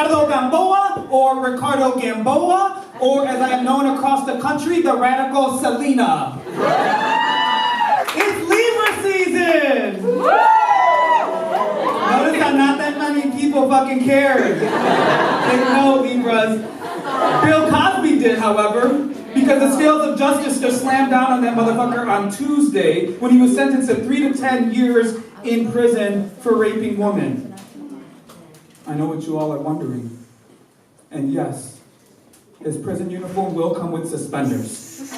Ricardo Gamboa, or Ricardo Gamboa, or as I am known across the country, the radical Selena. It's Libra season! Notice how not that many people fucking cared. They know Libras. Bill Cosby did, however, because the scales of justice just slammed down on that motherfucker on Tuesday when he was sentenced to 3 to 10 years in prison for raping women. I know what you all are wondering. And yes, his prison uniform will come with suspenders.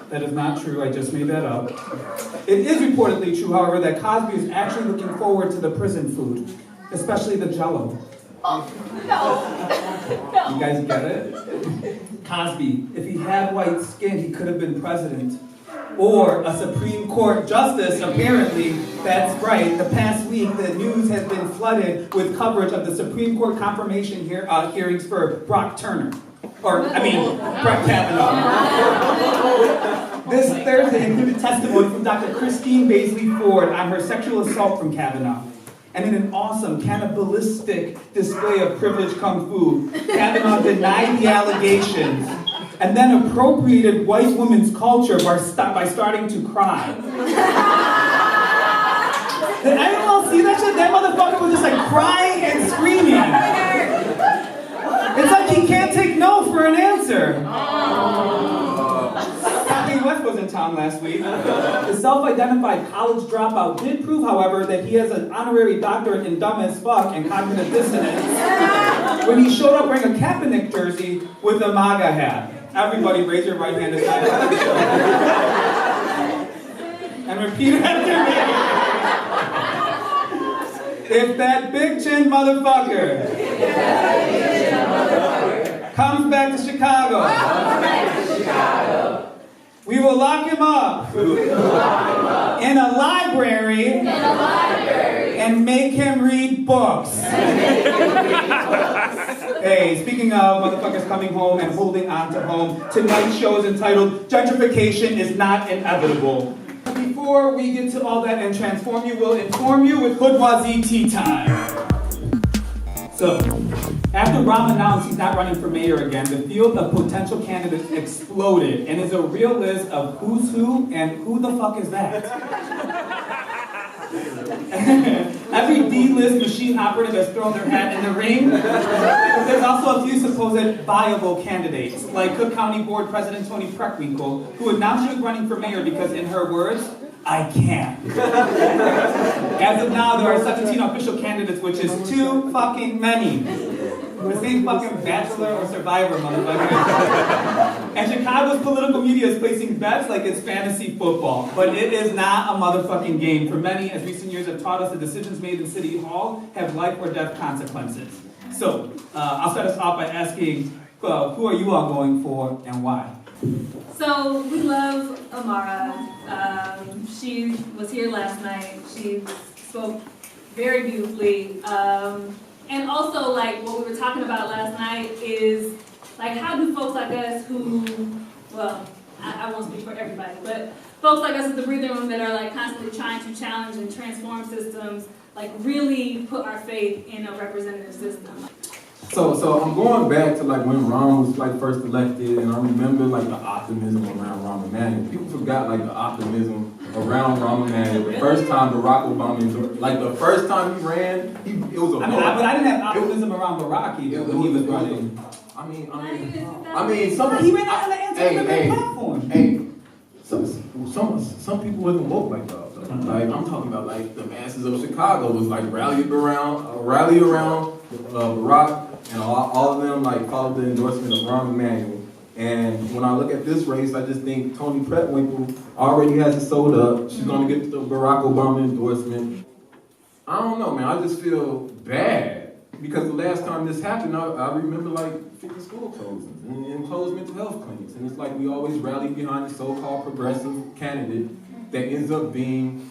That is not true, I just made that up. It is reportedly true, however, that Cosby is actually looking forward to the prison food, especially the Jell-O. Oh, no. You guys get it? Cosby, if he had white skin, he could have been president. Or a Supreme Court justice, apparently. That's right. The past week, the news has been flooded with coverage of the Supreme Court confirmation hearings for Brock Turner. Brett Kavanaugh. This Thursday included testimony from Dr. Christine Baisley Ford on her sexual assault from Kavanaugh. And in an awesome, cannibalistic display of privileged kung fu, Kavanaugh denied the allegations and then appropriated white women's culture by starting to cry. Did anyone else see that shit? That motherfucker was just like crying and screaming. It's like he can't take no for an answer. Kanye West was in town last week. The self-identified college dropout did prove, however, that he has an honorary doctorate in dumb as fuck and cognitive dissonance when he showed up wearing a Kaepernick jersey with a MAGA hat. Everybody raise your right hand aside. And repeat after me. If that big chin motherfucker comes back to Chicago, we will lock him up in a library and make him read books. Hey, speaking of motherfuckers coming home and holding on to home, tonight's show is entitled Gentrification is Not Inevitable. Before we get to all that and transform you, we'll inform you with Hoodoisie tea time. So, after Ram announced he's not running for mayor again, the field of potential candidates exploded and is a real list of who's who and who the fuck is that. Every D-list machine operative has thrown their hat in the ring. There's also a few supposed viable candidates, like Cook County Board President Toni Preckwinkle, who announced she was running for mayor because, in her words, I can't. As of now, there are 17 official candidates, which is too fucking many. The same fucking Bachelor or Survivor, motherfucker. And Chicago's political media is placing bets like it's fantasy football. But it is not a motherfucking game. For many, as recent years have taught us, the decisions made in City Hall have life or death consequences. So, I'll start us off by asking, who are you all going for and why? So, we love Amara. She was here last night. She spoke very beautifully. And also, like, what we were talking about last night is, like, how do folks like us who, well, I won't speak for everybody, but folks like us at the Breathing Room that are, like, constantly trying to challenge and transform systems, like, really put our faith in a representative system. So I'm going back to like when Ron was like first elected, and I remember like the optimism around Rahm Emanuel. People forgot like the optimism around Rahm Emanuel. The first time Barack Obama, like the first time he ran, it was a. But I didn't have optimism around Barack either when he was running. I mean, some he ran out on the anti-immigrant platform. Some people wasn't woke like that. Like I'm talking about like the masses of Chicago was like rally around Barack. And all of them like followed the endorsement of Rahm Emanuel. And when I look at this race, I just think Toni Preckwinkle already has it sold up. She's going to get the Barack Obama endorsement. I don't know, man. I just feel bad because the last time this happened, I remember like 50 school closings and closed mental health clinics. And it's like we always rally behind the so-called progressive candidate that ends up being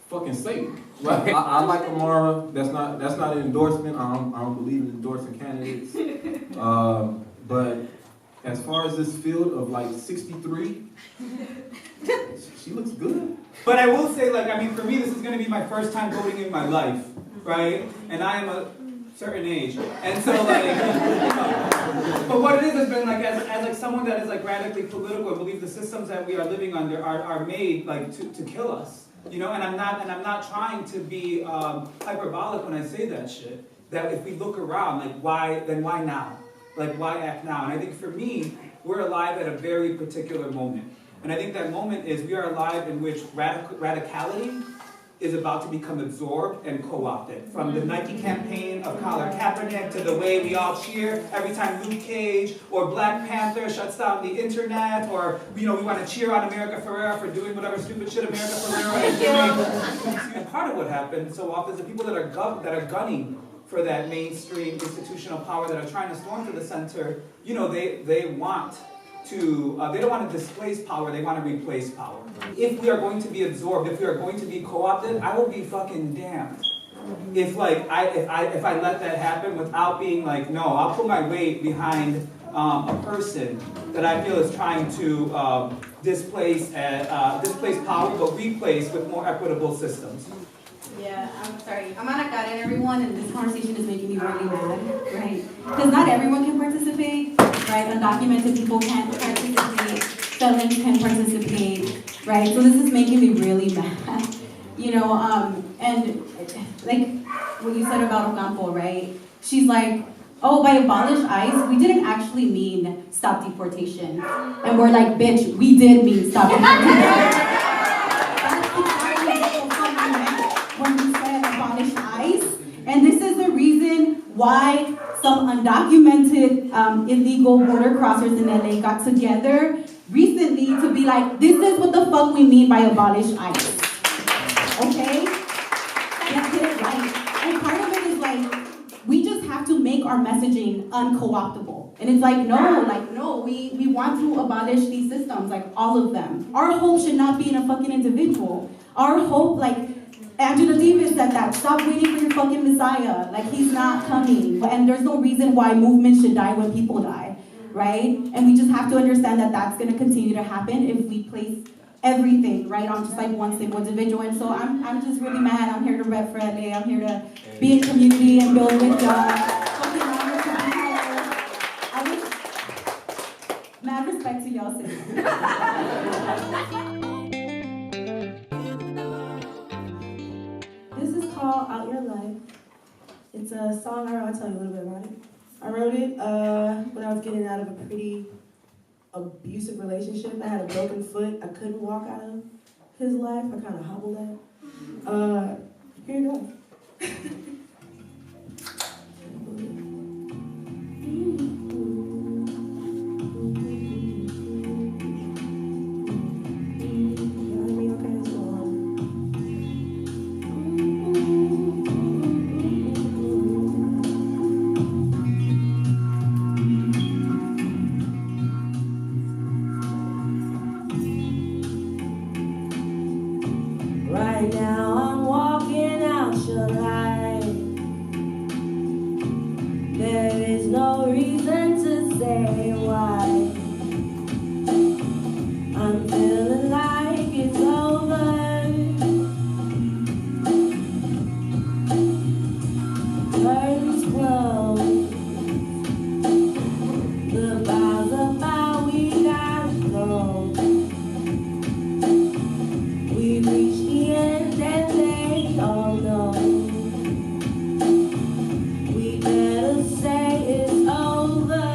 fucking Satan. Like, I like Amara. That's not an endorsement. I don't believe in endorsing candidates. But as far as this field of like 63, she looks good. But I will say, like, I mean, for me, this is going to be my first time voting in my life, right? And I am a certain age. And so like, but what it is has been like, as like someone that is like radically political and believes the systems that we are living under are made like to kill us. And I'm not trying to be hyperbolic when I say that shit. That if we look around, like why now? Like why act now? And I think for me, we're alive at a very particular moment. And I think that moment is we are alive in which radicality is about to become absorbed and co-opted. From the Nike campaign of Colin Kaepernick to the way we all cheer every time Luke Cage or Black Panther shuts down the internet, or we want to cheer on America Ferrera for doing whatever stupid shit America Ferrera is doing. And part of what happens so often is the people that are gunning for that mainstream institutional power, that are trying to storm to the center, they want to, they don't want to displace power, they want to replace power. If we are going to be absorbed, if we are going to be co-opted, I will be fucking damned. If I let that happen without being like, no, I'll put my weight behind a person that I feel is trying to displace power, but replace with more equitable systems. Yeah, I'm sorry. I'm on a cut in everyone, and this conversation is making me really mad, right? Because not everyone can participate, right? Undocumented people can't participate, felons can participate, right? So this is making me really mad, and like what you said about Ocampo, right? She's like, oh, by abolish ICE, we didn't actually mean stop deportation. And we're like, bitch, we did mean stop deportation. When we said abolish ICE, and this is the reason why some undocumented illegal border crossers in LA got together recently to be like, this is what the fuck we mean by abolish ICE. Okay? Let's get it right. And part of it is like, we just have to make our messaging unco-optable. And it's like, no, we want to abolish these systems, like all of them. Our hope should not be in a fucking individual. Our hope, like, Angela Davis said that, stop waiting for your fucking Messiah. Like, he's not coming. And there's no reason why movements should die when people die, right? And we just have to understand that that's going to continue to happen if we place everything, right, on just like one single individual. And so I'm just really mad. I'm here to rep for LA. I'm here to be in community and build with y'all. I wish mad respect to y'all. This is called Out Your Life. It's a song I'll tell you a little bit about it. I wrote it when I was getting out of a pretty abusive relationship. I had a broken foot. I couldn't walk out of his life. I kind of hobbled out. Here you go. Right now I'm walking out your life. There is no reason to say why. I'm feeling like it's over. Curtains closed. The bars about we gotta go. We've reached the end and they all know. We better say it's over.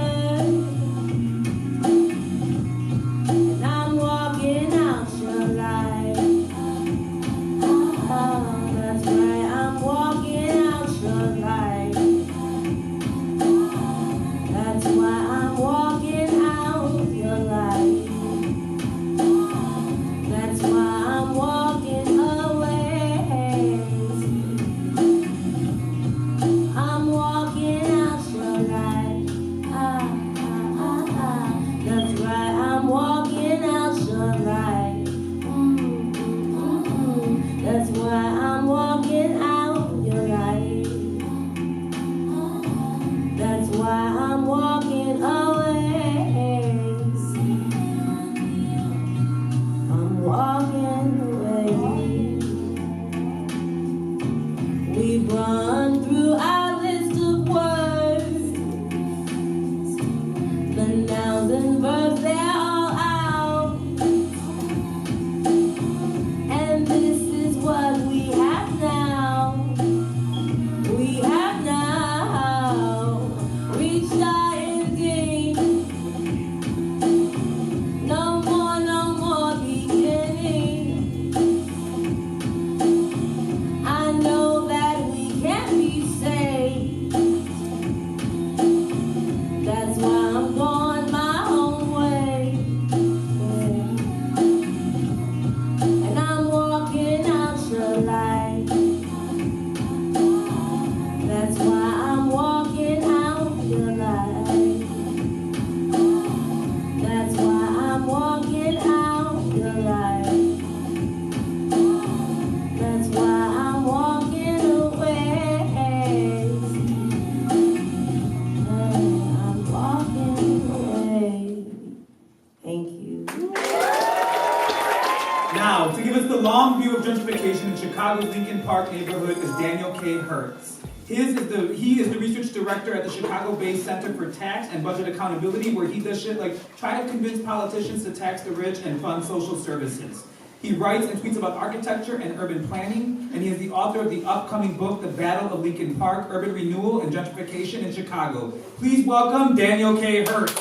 Chicago's Lincoln Park neighborhood is Daniel Kay Hertz. He is the research director at the Chicago-based Center for Tax and Budget Accountability, where he does shit like try to convince politicians to tax the rich and fund social services. He writes and tweets about architecture and urban planning, and he is the author of the upcoming book, The Battle of Lincoln Park, Urban Renewal and Gentrification in Chicago. Please welcome Daniel Kay Hertz.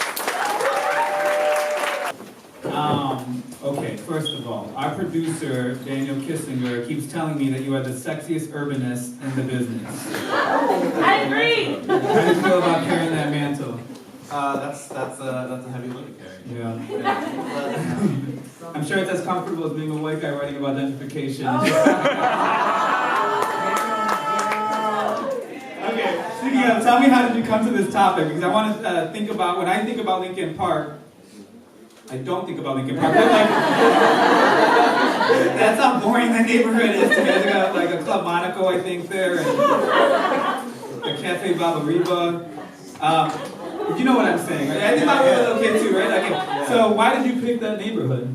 Okay, first of all, our producer, Daniel Kissinger, keeps telling me that you are the sexiest urbanist in the business. I agree. How do you feel about carrying that mantle? That's a heavy load to carry. Yeah. I'm sure it's as comfortable as being a white guy writing about gentrification. Okay, speaking of, tell me how did you come to this topic? Because I want to think about, when I think about Lincoln Park, I don't think about Lincoln Park. Like, that's how boring that neighborhood is to me. They got like a Club Monaco, I think, there, and a Cafe Barbariba. You know what I'm saying, right? I think I was a little kid too, right? Okay. So why did you pick that neighborhood?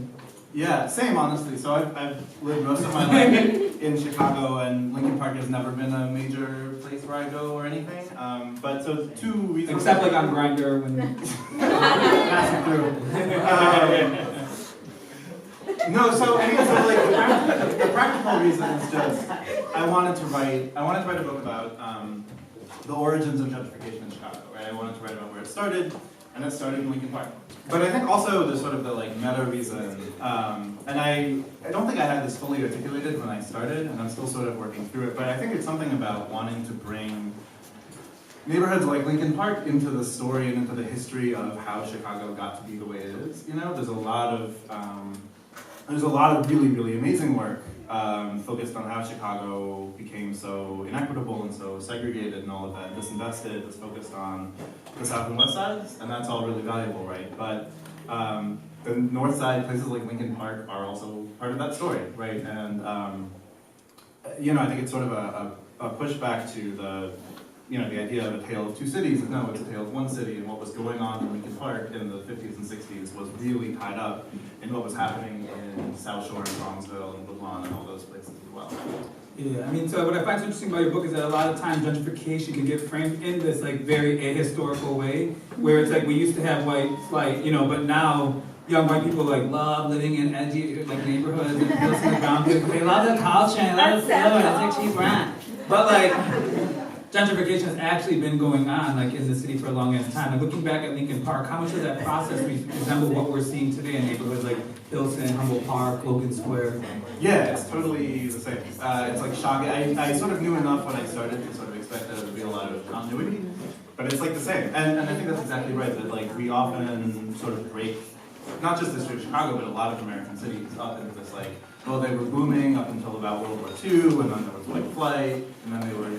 Yeah, same, honestly. So I've lived most of my life in Chicago, and Lincoln Park has never been a major place where I go or anything. But so two reasons. Except like on Grindr when passing through. No, so anyway, so like the practical reason is just I wanted to write a book about the origins of gentrification in Chicago, right? I wanted to write about where it started, and it started in Lincoln Park. But I think also there's sort of the like meta reason, and I don't think I had this fully articulated when I started, and I'm still sort of working through it, but I think it's something about wanting to bring neighborhoods like Lincoln Park into the story and into the history of how Chicago got to be the way it is. You know, there's a lot of really, really amazing work focused on how Chicago became so inequitable and so segregated and all of that, disinvested, that's focused on the South and West sides, and that's all really valuable, right? But the North side, places like Lincoln Park, are also part of that story, right? And you know, I think it's sort of a pushback to the idea of a tale of two cities. No, it's a tale of one city, and what was going on in Lincoln Park in the 50s and 60s was really tied up in what was happening in South Shore and Bronxville and Woodlawn and all those places as well. Yeah, I mean, so what I find so interesting about your book is that a lot of times gentrification can get framed in this like very ahistorical way, where it's like we used to have whites, like, you know, but now young white people like love living in edgy like neighborhoods and listen to brown people. They love the culture and love the food. It's like cheap rent. But like gentrification has actually been going on like in the city for a long ass time. And looking back at Lincoln Park, how much does that process resemble what we're seeing today in neighborhoods like Hilton, Humboldt Park, Logan Square? Yeah, it's totally the same. It's like shocking. I sort of knew enough when I started to sort of expect that there would be a lot of continuity, but it's like the same. And I think that's exactly right, that like we often sort of break, not just the street of Chicago, but a lot of American cities up into this like, well, they were booming up until about World War II, and then there was white flight, and then they were,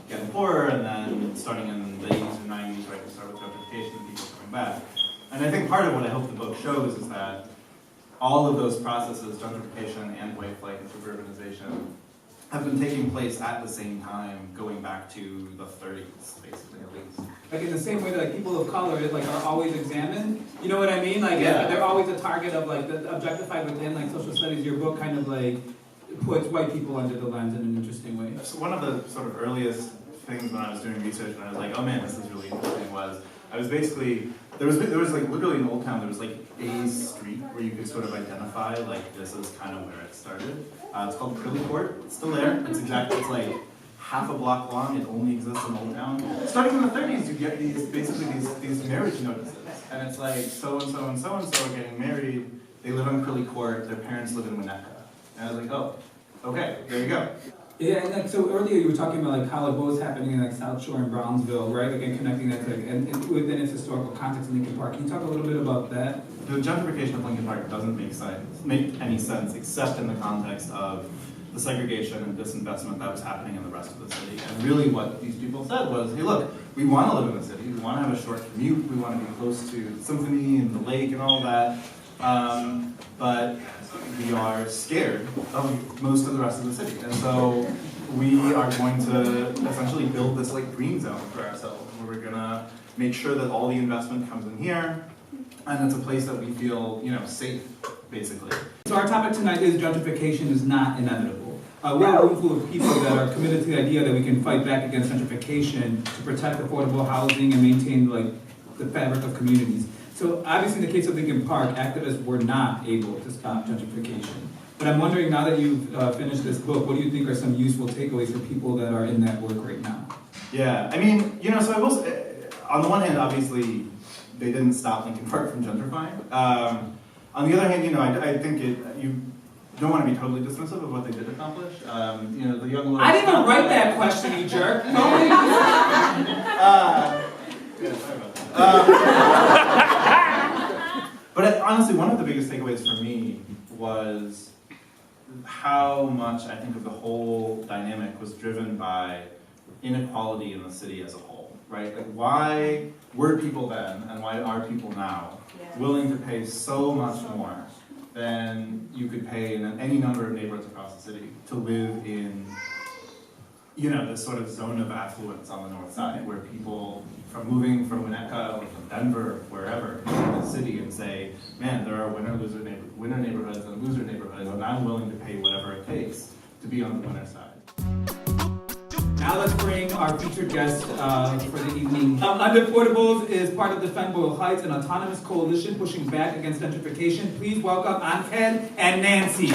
getting poorer, and then starting in the 80s or 90s, right, we start with gentrification and people coming back. And I think part of what I hope the book shows is that all of those processes, gentrification and white flight and suburbanization, have been taking place at the same time, going back to the 30s, basically, at least. Like in the same way that like people of color like are always examined, you know what I mean? Like yeah. They're always a target of like the objectified within like social studies. Your book kind of like puts white people under the lens in an interesting way. So one of the sort of earliest things when I was doing research, and I was like, oh man, this is really interesting, was I was basically, there was like literally in Old Town, there was like a street where you could sort of identify like this is kind of where it started. It's called Curly Court. It's still there. It's like half a block long. It only exists in Old Town. Starting in the 30s, you get these marriage notices, and it's like so and so and so and so are getting married. They live on Curly Court. Their parents live in Winnetka. And I was like, oh, okay, there you go. Yeah, and like, so earlier you were talking about like how like what was happening in like South Shore and Brownsville, right? Like and connecting that to like, and within its historical context in Lincoln Park. Can you talk a little bit about that? The gentrification of Lincoln Park doesn't make any sense except in the context of the segregation and disinvestment that was happening in the rest of the city. And really what these people said was, hey look, we want to live in the city, we want to have a short commute, we want to be close to the symphony and the lake and all that, but we are scared of most of the rest of the city. And so we are going to essentially build this like green zone for ourselves, where we're gonna make sure that all the investment comes in here, and it's a place that we feel, safe, basically. So our topic tonight is gentrification is not inevitable. we're a room full of people that are committed to the idea that we can fight back against gentrification to protect affordable housing and maintain like the fabric of communities. So obviously in the case of Lincoln Park, activists were not able to stop gentrification. But I'm wondering, now that you've finished this book, what do you think are some useful takeaways for people that are in that work right now? Yeah, I mean, so I will say, on the one hand, obviously, they didn't stop Lincoln Park from gentrifying. On the other hand, I think you don't want to be totally dismissive of what they did accomplish. The young lawyer. I didn't even write that question, you jerk. Yeah, sorry about that. But honestly, one of the biggest takeaways for me was how much I think of the whole dynamic was driven by inequality in the city as a whole, right? Like, why were people then, and why are people now, willing to pay so much more than you could pay in any number of neighborhoods across the city to live in, this sort of zone of affluence on the north side, where people moving from Winnetka or from Denver, wherever, in the city, and say, man, there are winner neighborhoods and loser neighborhoods, and I'm willing to pay whatever it takes to be on the winner side. Now let's bring our featured guest for the evening. Undeportables is part of Defend Boyle Heights, an autonomous coalition pushing back against gentrification. Please welcome Angel and Nancy.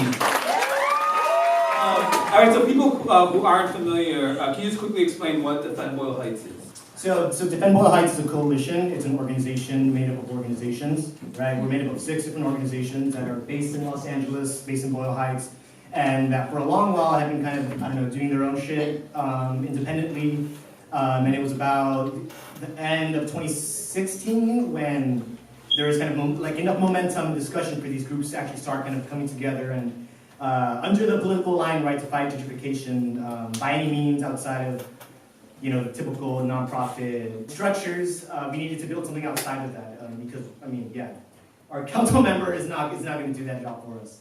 All right, so people who aren't familiar, can you just quickly explain what Defend Boyle Heights is? So Defend Boyle Heights is a coalition. It's an organization made up of organizations, right? We're made up of 6 different organizations that are based in Los Angeles, based in Boyle Heights, and that for a long while have been kind of, doing their own shit independently. And it was about the end of 2016 when there was kind of enough momentum and discussion for these groups to actually start kind of coming together and under the political line, right, to fight gentrification by any means outside of the typical nonprofit structures. We needed to build something outside of that because, our council member is not going to do that job for us.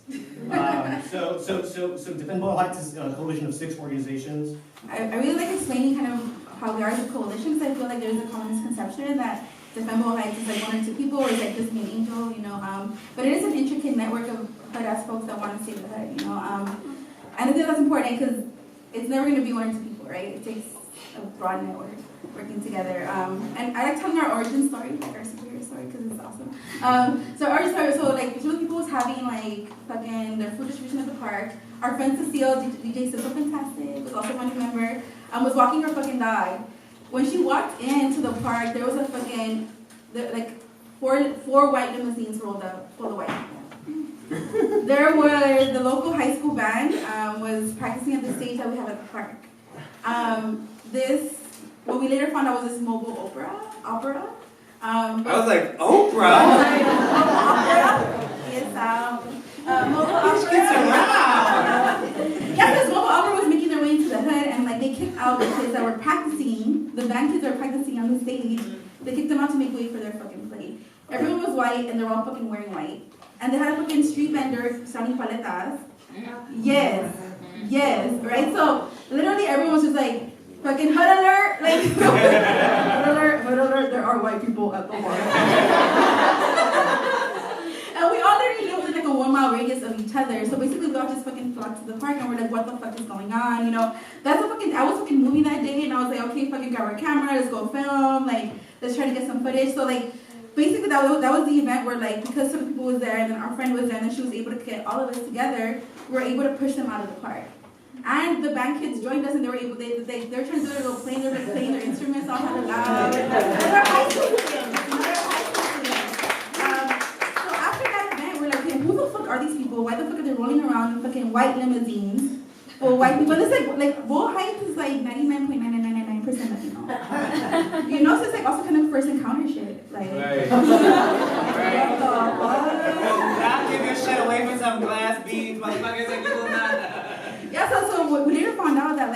So Defend Boyle Heights is a coalition of 6 organizations. I really like explaining kind of how we are as a coalition, because I feel like there's a common misconception that Defend Boyle Heights is like 1 or 2 people, or it's like just me and Angel, but it is an intricate network of hood-ass folks that want to save the hood, And I think that's important because it's never going to be 1 or 2 people, right? It takes a broad network working together. And I like telling our origin story, like our superhero story, because it's awesome. So our origin story, so like usually people was having like fucking their food distribution at the park. Our friend Cecile, DJ Cecile Fantastic, was also one member, was walking her fucking dog. When she walked into the park, there was a fucking, four white limousines rolled up, full of white people. There was the local high school band was practicing at the stage that we have at the park. What we later found out was this mobile opera. I was like, Oprah? Opera? Yes, mobile opera. Yes, this mobile opera was making their way into the hood, and they kicked out the kids that were practicing. The band kids that were practicing on the stage. They kicked them out to make way for their fucking play. Everyone was white, and they're all fucking wearing white. And they had a fucking street vendor selling paletas. Yes, right? So literally everyone was just like, fucking hood alert, hood alert, there are white people at the park. And we all literally lived within a 1 mile radius of each other. So basically we all just fucking flocked to the park and we're like, what the fuck is going on? I was fucking moving that day and I was like, okay, fucking grab our camera, let's go film, let's try to get some footage. So basically that was the event where because some people was there and then our friend was there and then she was able to get all of us together, we were able to push them out of the park. And the band kids joined us and they were able, they were trying to do their little playing, they were playing their instruments all kind of loud. They're high school students. So after that event, we're like, okay, who the fuck are these people? Why the fuck are they rolling around in fucking white limousines? Well, white people, it's like Boyle Heights is 99.9999% Latino. So it's also kind of first encounter shit. Right. Not give your shit away for some glass beads, motherfuckers, you will not. Yeah, so we later found out that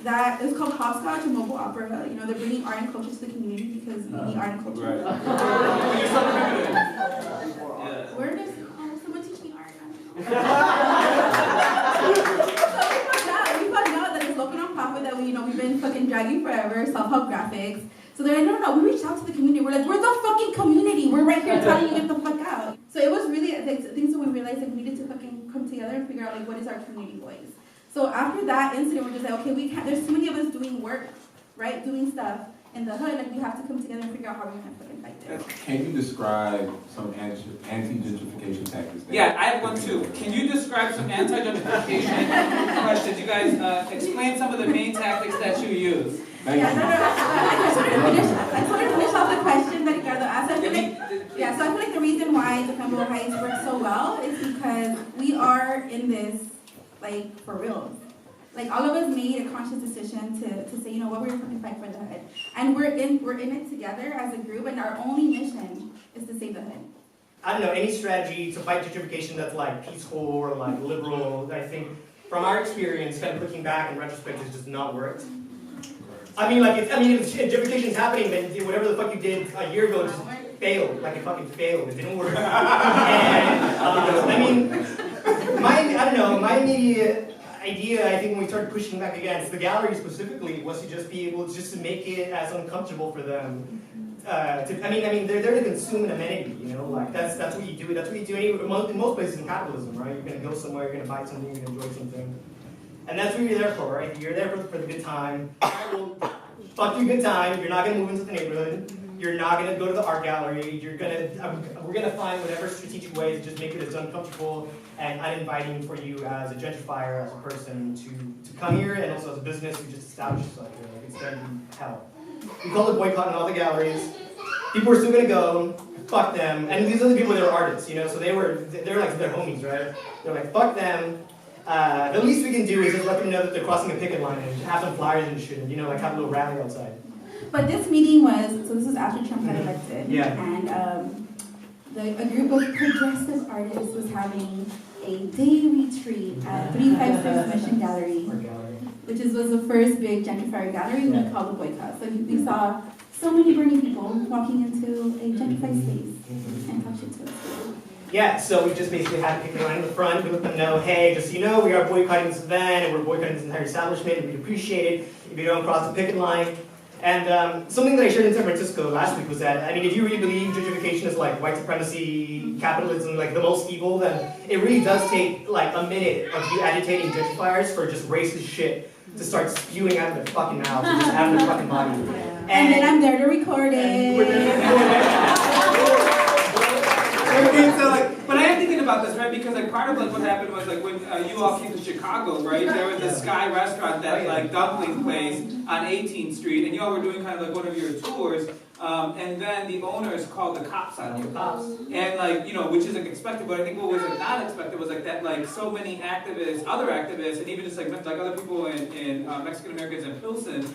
that it's called hopscotch and mobile opera. They're bringing art and culture to the community because we need art and culture. Right. Where does someone teach me art? So we found out that it's local nonprofit that we've been fucking dragging forever, self-help graphics. So they're like, no, we reached out to the community. We're like, we're the fucking community. We're right here telling you get the fuck out. So it was really, I think so we realized we needed to fucking come together and figure out what is our community voice. So after that incident, we're just like, okay, we can't, there's too many of us doing work, right? Doing stuff in the hood, like we have to come together and figure out how we're gonna fucking fight this. Can you describe some anti-gentrification tactics? Yeah, I have one too. Can you describe some anti-gentrification questions? You guys explain some of the main tactics that you use. I just wanted to finish off the question that Ricardo asked. So I feel like the reason why the Gamboa Heights work so well is because we are in this, like, for real. Like, all of us made a conscious decision to say, you know what, we're going to fight for the hood. And we're in it together as a group, and our only mission is to save the hood. I don't know, any strategy to fight gentrification that's like peaceful or like liberal, I think from our experience, kind of looking back in retrospect, has just not worked. I mean, if gentrification's happening, then whatever the fuck you did a year ago just failed. Like, it fucking failed. It didn't work. And, I mean, my immediate idea, I think when we started pushing back against the gallery specifically, was to just be able to make it as uncomfortable for them. They're there to consume an amenity, you know, like that's what you do. That's what you do in most places in capitalism, right? You're gonna go somewhere, you're gonna buy something, you're gonna enjoy something. And that's what you're there for, right? You're there for the good time. Fuck your good time. You're not gonna move into the neighborhood. You're not gonna go to the art gallery. We're gonna find whatever strategic ways to just make it as uncomfortable and uninviting for you as a gentrifier, as a person to come here, and also as a business who just establish yourself here. Like, it's gonna be hell. We called it boycotting all the galleries. People were still gonna go. Fuck them. And these other people, they were artists, you know, so they're like their homies, right? They're like, fuck them. The least we can do is just let them know that they're crossing a picket line and have some flyers and shit, and, you know, like have a little rally outside. But this meeting so this was after Trump got elected. Yeah. And a group of progressive artists was having a day retreat at 356 Mission Gallery, which was the first big gentrifier gallery we called the boycott. So we saw so many Bernie people walking into a gentrified space and talk shit to us. Yeah, so we just basically had a picket line in the front. We let them know, hey, just so you know, we are boycotting this event, and we're boycotting this entire establishment, and we'd appreciate it if you don't cross the picket line. And something that I shared in San Francisco last week was that, I mean, if you really believe gentrification is like white supremacy, capitalism, like the most evil, then it really does take like a minute of you agitating gentrifiers for just racist shit to start spewing out of their fucking mouths and just out of their fucking body. And then I'm there to record it. But I am thinking about this, right? Because like part of like what happened was like when you all came to Chicago, right? There was this Sky restaurant, that like dumpling place on 18th Street, and you all were doing kind of like one of your tours. And then the owners called the cops on you. And like, you know, which isn't expected, but I think what was like not expected was like that like so many activists, other activists, and even just like other people in Mexican Americans in Pilsen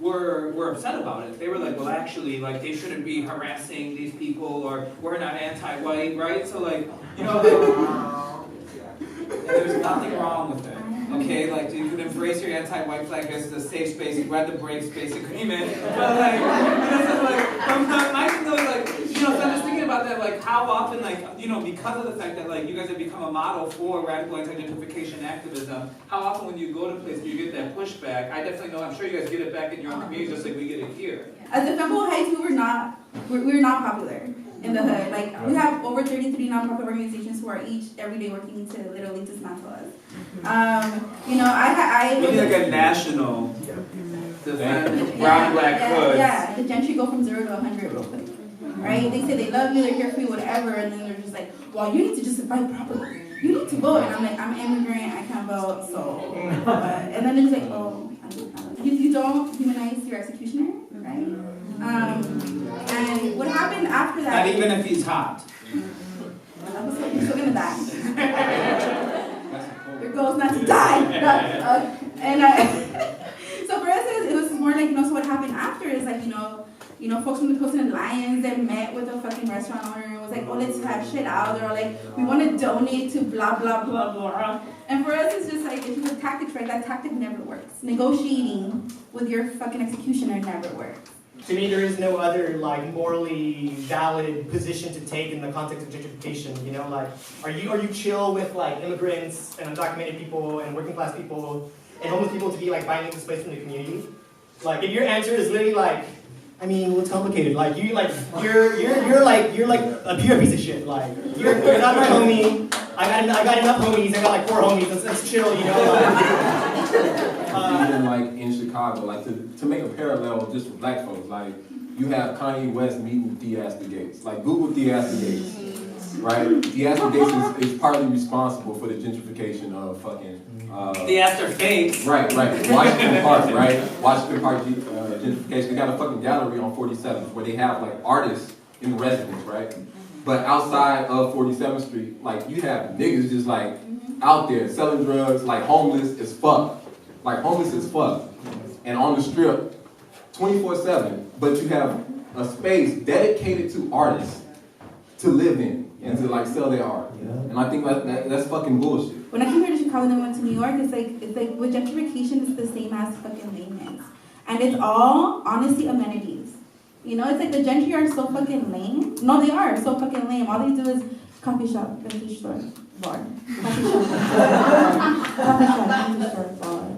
were upset about it. They were like, well actually, like they shouldn't be harassing these people, or we're not anti-white, right? So like, you know, there's nothing wrong with it. Okay, like you can embrace your anti-white flag as a safe space. You read the brave space agreement, but like, my thing though is like, you know, so I'm just thinking about that, like how often, like, you know, because of the fact that like you guys have become a model for radical anti-gentrification activism, how often when you go to places you get that pushback? I definitely know. I'm sure you guys get it back in your own community, just like we get it here. As the Gamboa Heights, we were not popular in the hood. Like we have over 33 nonprofit organizations who are each every day working to literally dismantle us. You know, I we need like a national defend brown black hoods. Yeah, the gentry go from 0 to 100 real quick. Right? They say they love you, they're here for you, whatever, and then they're just like, well, you need to just fight properly. You need to vote. And I'm like, I'm an immigrant, I can't vote, so. And then they're just like, oh, you don't humanize your executioner, right? And what happened after that? Not even if he's hot. You're still gonna die. Your goal is not to die. So for us, it was more like, you know, so what happened after is like, you know, folks from the Coast and Lions that met with a fucking restaurant owner and was like, oh, let's have shit out. They're like, we want to donate to blah, blah, blah, blah. And for us, it's just like, if you have tactics, right, that tactic never works. Negotiating with your fucking executioner never works. To me, there is no other like morally valid position to take in the context of gentrification. You know, like, are you chill with like immigrants and undocumented people and working class people and homeless people to be like buying displaced from the community? Like, if your answer is literally like, I mean, what's complicated? Like, you're like a pure piece of shit. Like, you're not my homie. I got enough homies. I got like 4 homies. Let's chill, you know. Even like in Chicago, like to make a parallel just for black folks, like you have Kanye West meeting Theaster Gates. Like Google Theaster Gates, right? Theaster Gates is partly responsible for the gentrification of fucking. Theaster Gates. Right. Washington Park, right? Washington Park gentrification. They got a fucking gallery on 47th where they have like artists in residence, right? But outside of 47th Street, like you have niggas just like out there selling drugs, like homeless as fuck. Like homeless as fuck. And on the strip, 24/7, but you have a space dedicated to artists to live in and to like sell their art. And I think that's fucking bullshit. When I came here to Chicago and then went to New York, it's like with gentrification, it's the same as fucking layman's. And it's all, honestly, amenities. You know, it's like the gentry are so fucking lame. No, they are so fucking lame. All they do is coffee shop, grocery store, bar. Coffee shop, grocery store, bar.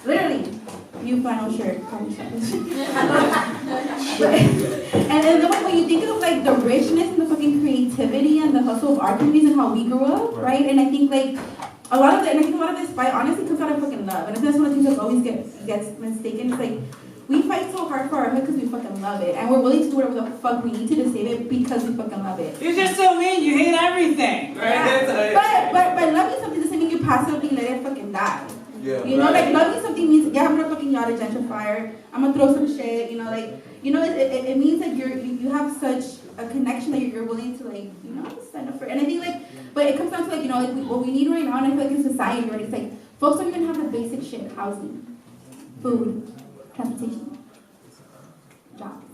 Literally, new flannel shirt, coffee shop. And then when you think of like the richness and the fucking creativity and the hustle of our communities and how we grew up, right? And I think like a lot of this fight honestly comes out of fucking love. And I think that's one of the things that always gets mistaken. It's like we fight so hard for our hood because we fucking love it, and we're willing to do whatever the fuck we need to save it because we fucking love it. You're just so mean. You hate everything, right? Yeah. But loving something doesn't mean you passively let it fucking die. Yeah, you know, like loving something means, yeah, I'm gonna fucking yard a gentrifier. I'm gonna throw some shit. You know, like it means like you have such a connection that you're willing to like stand up for. And I think like, but it comes down to like like what we need right now, and I feel like in society, right? It's like folks don't even have the basic shit: housing, food, transportation, jobs.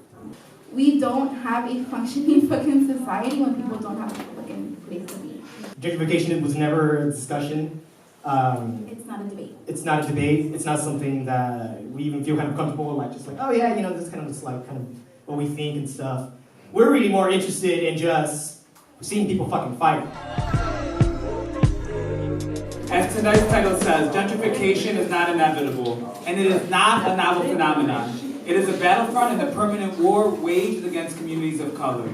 We don't have a functioning fucking society when people don't have a fucking place to be. Gentrification was never a discussion. It's not a debate. It's not a debate. It's not something that we even feel kind of comfortable, like just like, oh yeah, this kind of just like kind of what we think and stuff. We're really more interested in just seeing people fucking fight. As tonight's title says, gentrification is not inevitable, and it is not a novel phenomenon. It is a battlefront and a permanent war waged against communities of color.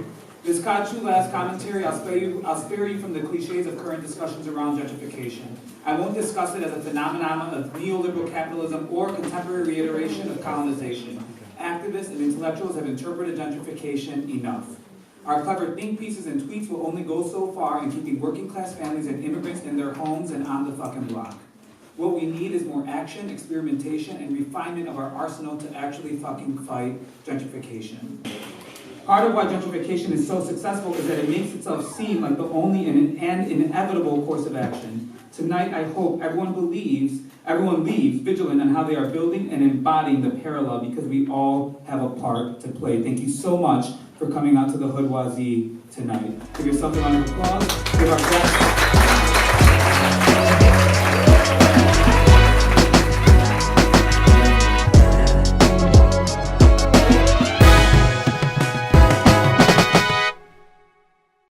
This Kachu last commentary, I'll spare you from the cliches of current discussions around gentrification. I won't discuss it as a phenomenon of neoliberal capitalism or contemporary reiteration of colonization. Activists and intellectuals have interpreted gentrification enough. Our clever think pieces and tweets will only go so far in keeping working class families and immigrants in their homes and on the fucking block. What we need is more action, experimentation, and refinement of our arsenal to actually fucking fight gentrification. Part of why gentrification is so successful is that it makes itself seem like the only and inevitable course of action. Tonight, I hope everyone leaves vigilant on how they are building and embodying the parallel, because we all have a part to play. Thank you so much for coming out to the Hoodoisie tonight. Give yourself a round of applause. Give our guests